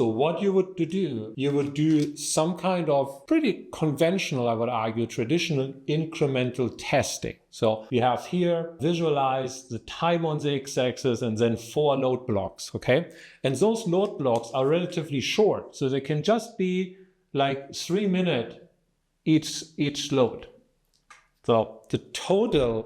So what you would do, you would do some kind of pretty conventional, I would argue, traditional incremental testing. So you have here, visualize the time on the x-axis and then 4 load blocks, okay? And those load blocks are relatively short, so they can just be like 3 minutes each load. So the total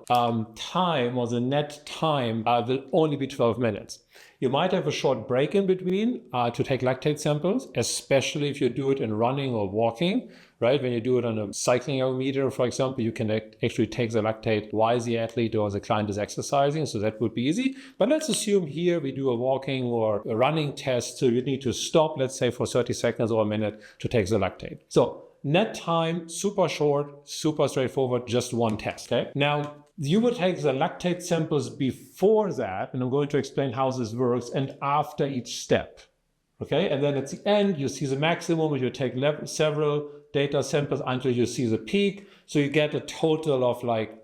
time, or the net time, will only be 12 minutes. You might have a short break in between to take lactate samples, especially if you do it in running or walking, right? When you do it on a cycling ergometer, for example, you can actually take the lactate while the athlete or the client is exercising, so that would be easy. But let's assume here we do a walking or a running test, so you need to stop, let's say, for 30 seconds or a minute to take the lactate. So net time, super short, super straightforward, just one test, okay? Now, you would take the lactate samples before that, and I'm going to explain how this works, and after each step, okay? And then at the end, you see the maximum, you take several data samples until you see the peak, so you get a total of like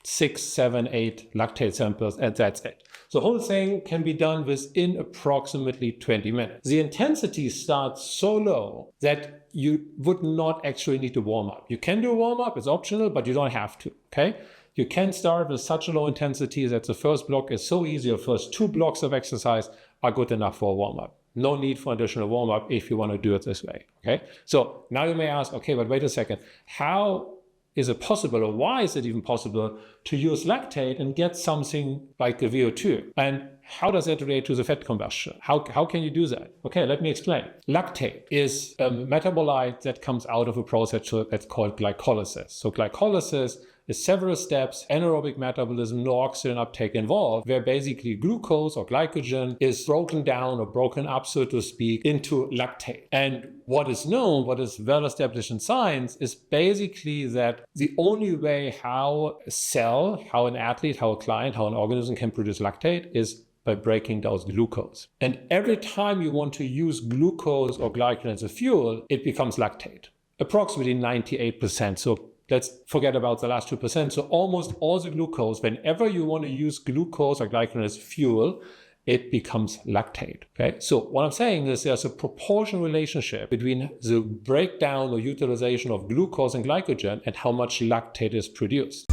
6, 7, 8 lactate samples, and that's it. So the whole thing can be done within approximately 20 minutes. The intensity starts so low that you would not actually need to warm up. You can do a warm up, it's optional, but you don't have to, okay? You can start with such a low intensity that the first block is so easy, the first 2 blocks of exercise are good enough for a warm up. No need for additional warm up if you want to do it this way, okay? So now you may ask, okay, but wait a second, how is it possible, or why is it even possible to use lactate and get something like the VO2? And how does that relate to the fat combustion? How can you do that? Okay, let me explain. Lactate is a metabolite that comes out of a process that's called glycolysis. So glycolysis is several steps, anaerobic metabolism, no oxygen uptake involved, where basically glucose or glycogen is broken down or broken up, so to speak, into lactate. And what is known, what is well established in science, is basically that the only way how a cell, how an athlete, how a client, how an organism can produce lactate is by breaking down glucose. And every time you want to use glucose or glycogen as a fuel, it becomes lactate. Approximately 98%. So let's forget about the last 2%. So almost all the glucose, whenever you want to use glucose or glycogen as fuel, it becomes lactate, okay? So what I'm saying is there's a proportional relationship between the breakdown or utilization of glucose and glycogen and how much lactate is produced.